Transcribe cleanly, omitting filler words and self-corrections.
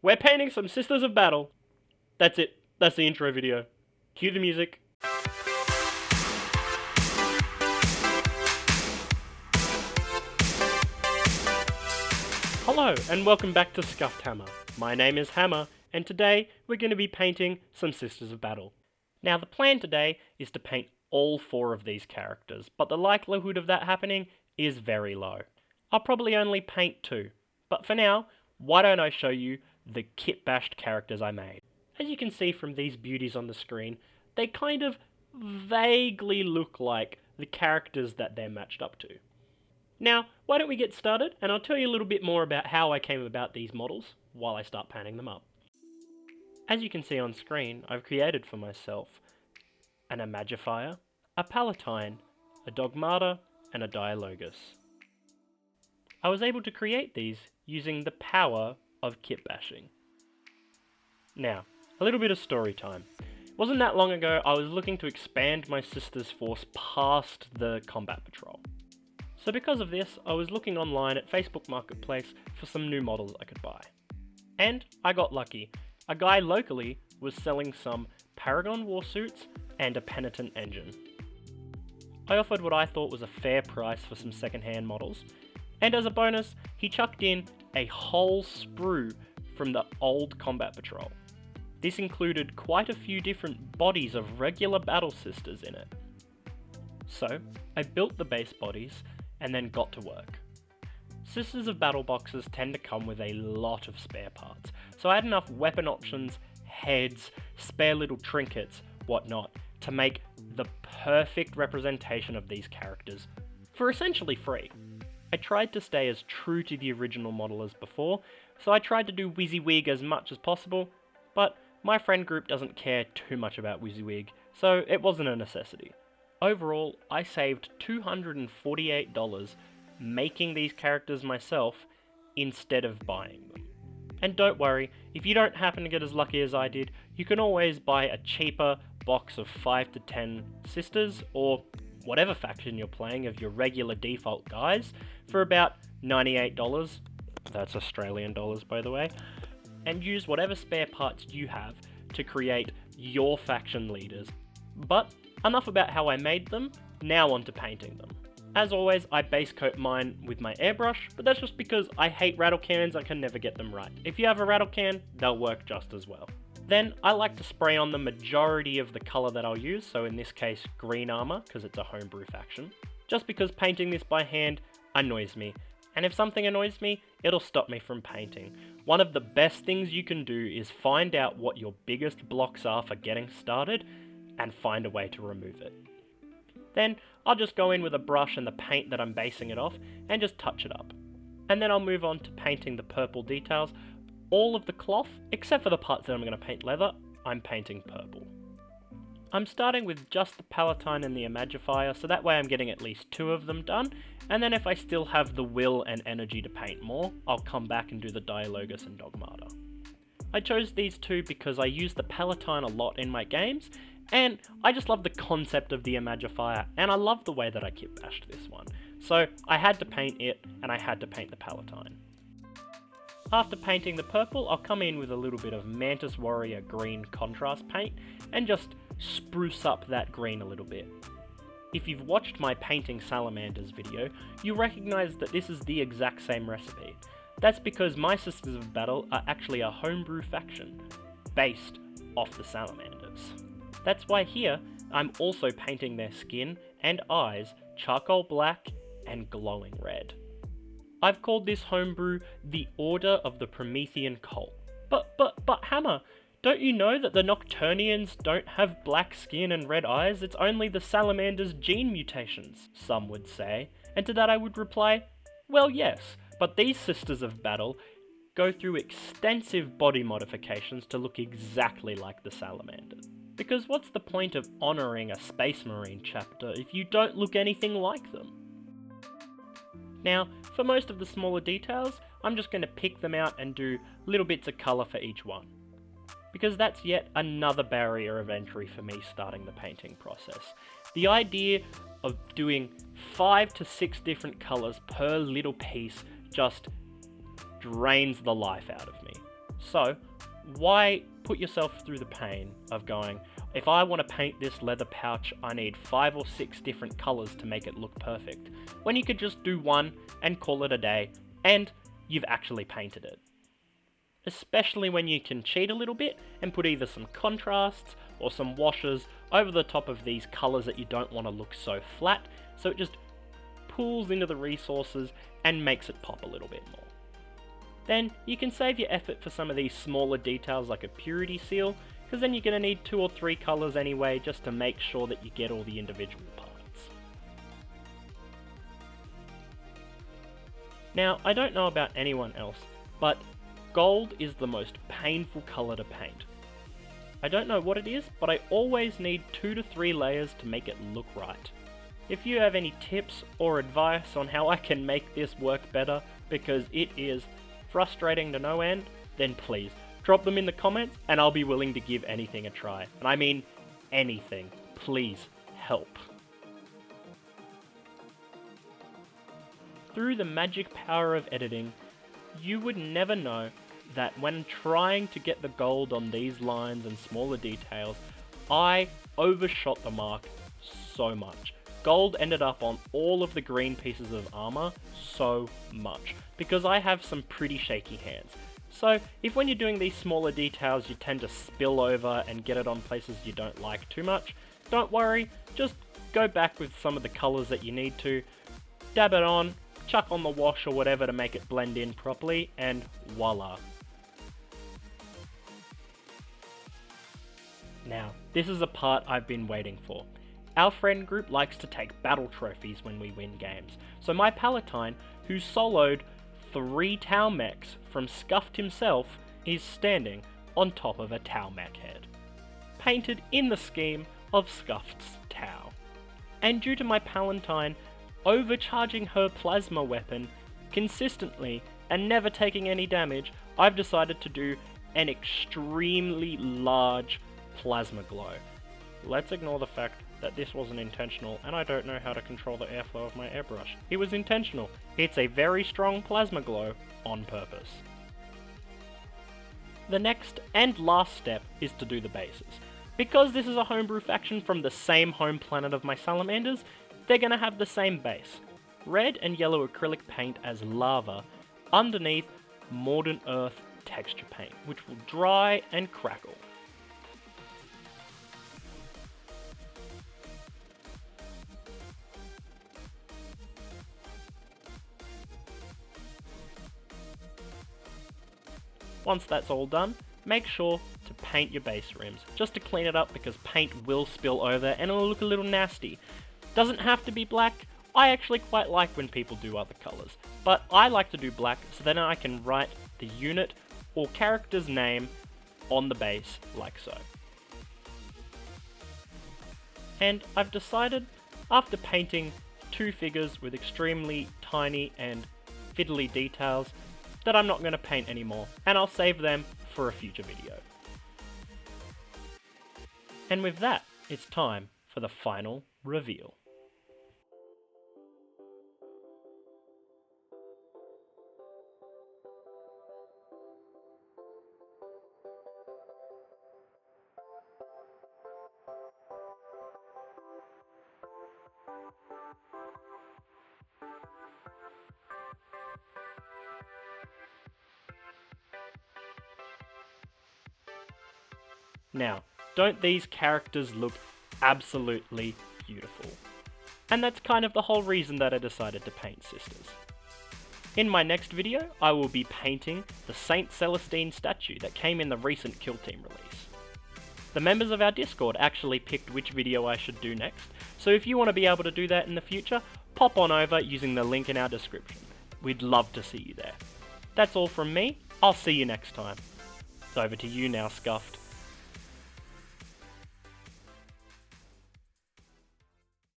We're painting some Sisters of Battle. That's it. That's the intro video. Cue the music. Hello, and welcome back to Scuffed Hammer. My name is Hammer, and today we're going to be painting some Sisters of Battle. Now, the plan today is to paint all 4 of these characters, but the likelihood of that happening is very low. I'll probably only paint 2, but for now, why don't I show you the kit-bashed characters I made. As you can see from these beauties on the screen, they kind of vaguely look like the characters that they're matched up to. Now, why don't we get started, and I'll tell you a little bit more about how I came about these models while I start painting them up. As you can see on screen, I've created for myself an Imagifier, a Palatine, a Dogmata, and a Dialogus. I was able to create these using the power of kit bashing. Now, a little bit of story time. It wasn't that long ago I was looking to expand my sister's force past the combat patrol. So because of this, I was looking online at Facebook Marketplace for some new models I could buy. And I got lucky. A guy locally was selling some Paragon warsuits and a Penitent engine. I offered what I thought was a fair price for some second-hand models, and as a bonus, he chucked in a whole sprue from the old combat patrol. This included quite a few different bodies of regular battle sisters in it. So, I built the base bodies and then got to work. Sisters of Battle boxes tend to come with a lot of spare parts, so I had enough weapon options, heads, spare little trinkets, whatnot, to make the perfect representation of these characters for essentially free. I tried to stay as true to the original model as before, so I tried to do WYSIWYG as much as possible, but my friend group doesn't care too much about WYSIWYG, so it wasn't a necessity. Overall, I saved $248 making these characters myself instead of buying them. And don't worry, if you don't happen to get as lucky as I did, you can always buy a cheaper box of 5 to 10 sisters, or whatever faction you're playing of your regular default guys, for about $98, that's Australian dollars by the way, and use whatever spare parts you have to create your faction leaders. But enough about how I made them, now on to painting them. As always, I base coat mine with my airbrush, but that's just because I hate rattle cans, I can never get them right. If you have a rattle can, they'll work just as well. Then, I like to spray on the majority of the colour that I'll use, so in this case, green armour, because it's a homebrew faction. Just because painting this by hand annoys me, and if something annoys me, it'll stop me from painting. One of the best things you can do is find out what your biggest blocks are for getting started, and find a way to remove it. Then, I'll just go in with a brush and the paint that I'm basing it off, and just touch it up. And then I'll move on to painting the purple details. All of the cloth, except for the parts that I'm going to paint leather, I'm painting purple. I'm starting with just the Palatine and the Imagifier, so that way I'm getting at least 2 of them done, and then if I still have the will and energy to paint more, I'll come back and do the Dialogus and Dogmata. I chose these 2 because I use the Palatine a lot in my games, and I just love the concept of the Imagifier, and I love the way that I kit bashed this one. So I had to paint it, and I had to paint the Palatine. After painting the purple, I'll come in with a little bit of Mantis Warrior green contrast paint, and just spruce up that green a little bit. If you've watched my painting salamanders video, you'll recognise that this is the exact same recipe. That's because my Sisters of Battle are actually a homebrew faction, based off the salamanders. That's why here, I'm also painting their skin and eyes charcoal black and glowing red. I've called this homebrew the Order of the Promethean Cult. But Hammer, don't you know that the Nocturnians don't have black skin and red eyes? It's only the salamanders' gene mutations, some would say. And to that I would reply, well yes, but these Sisters of Battle go through extensive body modifications to look exactly like the salamanders. Because what's the point of honouring a Space Marine chapter if you don't look anything like them? Now, for most of the smaller details, I'm just going to pick them out and do little bits of colour for each one. Because that's yet another barrier of entry for me starting the painting process. The idea of doing 5 to 6 different colours per little piece just drains the life out of me. So why put yourself through the pain of going, if I want to paint this leather pouch, I need 5 or 6 different colours to make it look perfect, when you could just do one and call it a day, and you've actually painted it. Especially when you can cheat a little bit and put either some contrasts or some washes over the top of these colours that you don't want to look so flat, so it just pulls into the resources and makes it pop a little bit more. Then you can save your effort for some of these smaller details like a purity seal, because then you're going to need 2 or 3 colours anyway just to make sure that you get all the individual parts. Now, I don't know about anyone else, but gold is the most painful colour to paint. I don't know what it is, but I always need 2 to 3 layers to make it look right. If you have any tips or advice on how I can make this work better, because it is frustrating to no end, then please drop them in the comments and I'll be willing to give anything a try. And I mean anything. Please help. Through the magic power of editing, you would never know that when trying to get the gold on these lines and smaller details, I overshot the mark so much. Gold ended up on all of the green pieces of armor so much, because I have some pretty shaky hands. So if when you're doing these smaller details you tend to spill over and get it on places you don't like too much, don't worry, just go back with some of the colours that you need to, dab it on, chuck on the wash or whatever to make it blend in properly, and voila. Now, this is a part I've been waiting for. Our friend group likes to take battle trophies when we win games, so my Palatine, who soloed 3 Tau mechs from Scuffed himself, is standing on top of a Tau mech head, painted in the scheme of Scuffed's Tau. And due to my Palatine overcharging her plasma weapon consistently and never taking any damage, I've decided to do an extremely large plasma glow. Let's ignore the fact that this wasn't intentional and I don't know how to control the airflow of my airbrush. It was intentional. It's a very strong plasma glow on purpose. The next and last step is to do the bases. Because this is a homebrew faction from the same home planet of my salamanders, they're going to have the same base. Red and yellow acrylic paint as lava underneath Modern Earth texture paint, which will dry and crackle. Once that's all done, make sure to paint your base rims, just to clean it up because paint will spill over and it'll look a little nasty. Doesn't have to be black. I actually quite like when people do other colours, but I like to do black so then I can write the unit or character's name on the base like so. And I've decided, after painting 2 figures with extremely tiny and fiddly details, that I'm not going to paint anymore, and I'll save them for a future video. And with that, it's time for the final reveal. Now, don't these characters look absolutely beautiful? And that's kind of the whole reason that I decided to paint sisters. In my next video, I will be painting the Saint Celestine statue that came in the recent Kill Team release. The members of our Discord actually picked which video I should do next, so if you want to be able to do that in the future, pop on over using the link in our description. We'd love to see you there. That's all from me, I'll see you next time. It's over to you now, Scuffed.